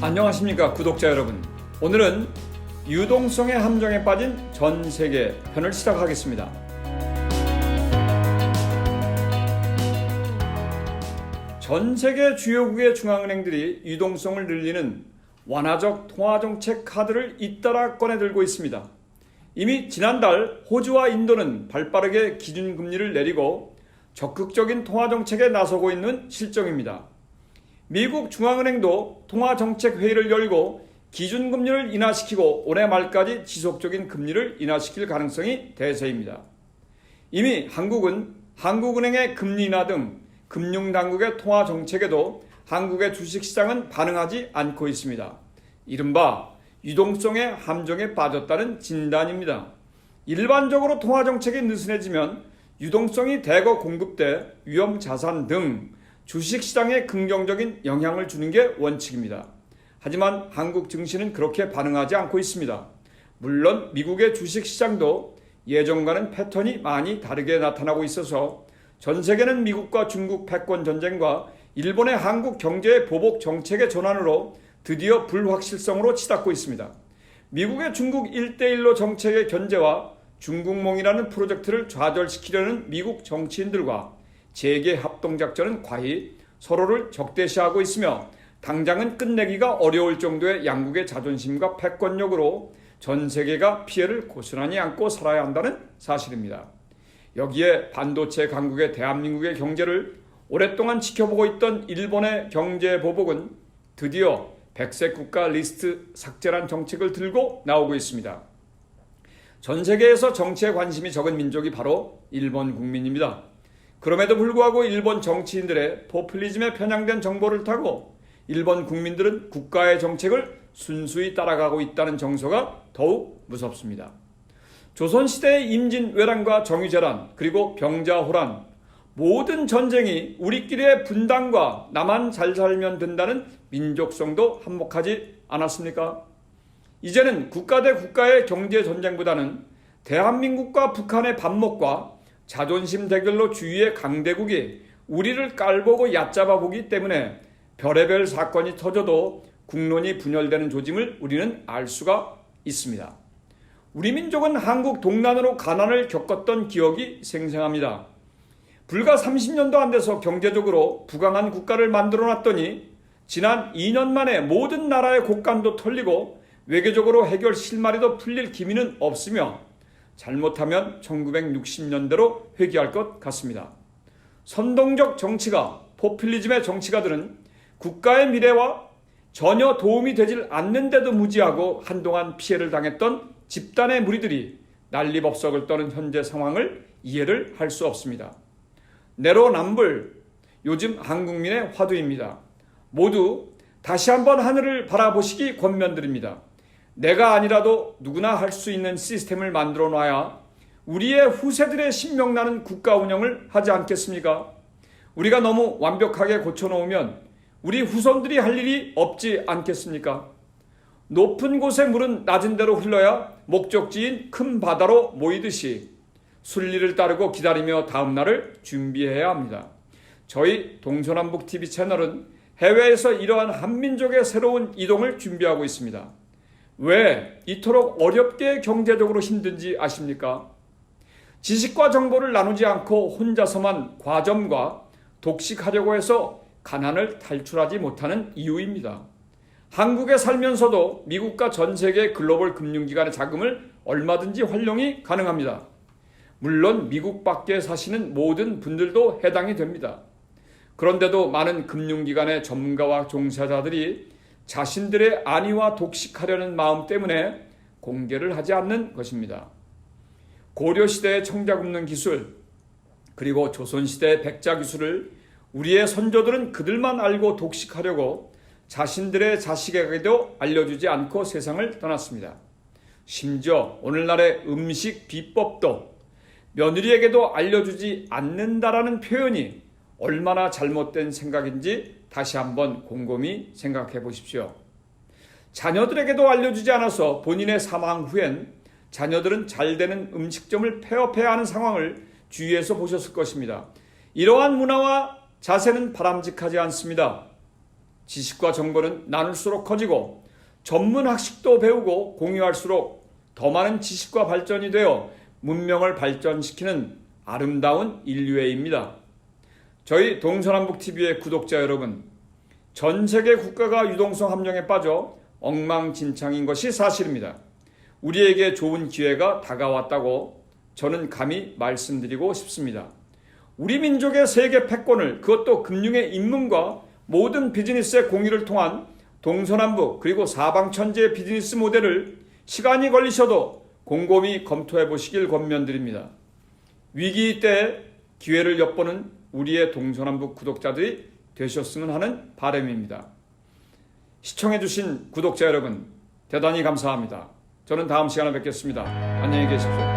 안녕하십니까 구독자 여러분. 오늘은 유동성의 함정에 빠진 전 세계 편을 시작하겠습니다. 전 세계 주요국의 중앙은행들이 유동성을 늘리는 완화적 통화정책 카드를 잇따라 꺼내들고 있습니다. 이미 지난달 호주와 인도는 발빠르게 기준금리를 내리고 적극적인 통화정책에 나서고 있는 실정입니다. 미국 중앙은행도 통화정책회의를 열고 기준금리를 인하시키고 올해 말까지 지속적인 금리를 인하시킬 가능성이 대세입니다. 이미 한국은 한국은행의 금리 인하 등 금융당국의 통화정책에도 한국의 주식시장은 반응하지 않고 있습니다. 이른바 유동성의 함정에 빠졌다는 진단입니다. 일반적으로 통화정책이 느슨해지면 유동성이 대거 공급돼 위험자산 등 주식시장에 긍정적인 영향을 주는 게 원칙입니다. 하지만 한국 증시는 그렇게 반응하지 않고 있습니다. 물론 미국의 주식시장도 예전과는 패턴이 많이 다르게 나타나고 있어서 전 세계는 미국과 중국 패권 전쟁과 일본의 한국 경제의 보복 정책의 전환으로 드디어 불확실성으로 치닫고 있습니다. 미국의 중국 1대1로 정책의 견제와 중국몽이라는 프로젝트를 좌절시키려는 미국 정치인들과 재계 합동작전은 과히 서로를 적대시하고 있으며 당장은 끝내기가 어려울 정도의 양국의 자존심과 패권력으로 전 세계가 피해를 고스란히 안고 살아야 한다는 사실입니다. 여기에 반도체 강국의 대한민국의 경제를 오랫동안 지켜보고 있던 일본의 경제 보복은 드디어 백색 국가 리스트 삭제란 정책을 들고 나오고 있습니다. 전 세계에서 정치에 관심이 적은 민족이 바로 일본 국민입니다. 그럼에도 불구하고 일본 정치인들의 포퓰리즘에 편향된 정보를 타고 일본 국민들은 국가의 정책을 순수히 따라가고 있다는 정서가 더욱 무섭습니다. 조선시대의 임진왜란과 정유재란 그리고 병자호란 모든 전쟁이 우리끼리의 분단과 나만 잘 살면 된다는 민족성도 한몫하지 않았습니까? 이제는 국가 대 국가의 경제전쟁보다는 대한민국과 북한의 반목과 자존심 대결로 주위의 강대국이 우리를 깔보고 얕잡아 보기 때문에 별의별 사건이 터져도 국론이 분열되는 조짐을 우리는 알 수가 있습니다. 우리 민족은 한국 동란으로 가난을 겪었던 기억이 생생합니다. 불과 30년도 안 돼서 경제적으로 부강한 국가를 만들어놨더니 지난 2년 만에 모든 나라의 곡간도 털리고 외교적으로 해결 실마리도 풀릴 기미는 없으며 잘못하면 1960년대로 회귀할 것 같습니다. 선동적 정치가 포퓰리즘의 정치가들은 국가의 미래와 전혀 도움이 되질 않는데도 무지하고 한동안 피해를 당했던 집단의 무리들이 난리법석을 떠는 현재 상황을 이해를 할 수 없습니다. 내로남불, 요즘 한국민의 화두입니다. 모두 다시 한번 하늘을 바라보시기 권면드립니다. 내가 아니라도 누구나 할 수 있는 시스템을 만들어 놔야 우리의 후세들의 신명나는 국가 운영을 하지 않겠습니까? 우리가 너무 완벽하게 고쳐놓으면 우리 후손들이 할 일이 없지 않겠습니까? 높은 곳의 물은 낮은 데로 흘러야 목적지인 큰 바다로 모이듯이 순리를 따르고 기다리며 다음 날을 준비해야 합니다. 저희 동서남북TV 채널은 해외에서 이러한 한민족의 새로운 이동을 준비하고 있습니다. 왜 이토록 어렵게 경제적으로 힘든지 아십니까? 지식과 정보를 나누지 않고 혼자서만 과점과 독식하려고 해서 가난을 탈출하지 못하는 이유입니다. 한국에 살면서도 미국과 전 세계 글로벌 금융기관의 자금을 얼마든지 활용이 가능합니다. 물론 미국 밖에 사시는 모든 분들도 해당이 됩니다. 그런데도 많은 금융기관의 전문가와 종사자들이 자신들의 안위와 독식하려는 마음 때문에 공개를 하지 않는 것입니다. 고려시대의 청자 굽는 기술, 그리고 조선시대의 백자 기술을 우리의 선조들은 그들만 알고 독식하려고 자신들의 자식에게도 알려주지 않고 세상을 떠났습니다. 심지어 오늘날의 음식 비법도 며느리에게도 알려주지 않는다라는 표현이 얼마나 잘못된 생각인지 다시 한번 곰곰이 생각해 보십시오. 자녀들에게도 알려주지 않아서 본인의 사망 후엔 자녀들은 잘 되는 음식점을 폐업해야 하는 상황을 주위에서 보셨을 것입니다. 이러한 문화와 자세는 바람직하지 않습니다. 지식과 정보는 나눌수록 커지고 전문 학식도 배우고 공유할수록 더 많은 지식과 발전이 되어 문명을 발전시키는 아름다운 인류애입니다. 저희 동서남북TV의 구독자 여러분, 전 세계 국가가 유동성 함정에 빠져 엉망진창인 것이 사실입니다. 우리에게 좋은 기회가 다가왔다고 저는 감히 말씀드리고 싶습니다. 우리 민족의 세계 패권을, 그것도 금융의 입문과 모든 비즈니스의 공유를 통한 동서남북 그리고 사방천지의 비즈니스 모델을 시간이 걸리셔도 곰곰이 검토해 보시길 권면드립니다. 위기 때 기회를 엿보는 우리의 동서남북 구독자들이 되셨으면 하는 바람입니다. 시청해주신 구독자 여러분, 대단히 감사합니다. 저는 다음 시간에 뵙겠습니다. 안녕히 계십시오.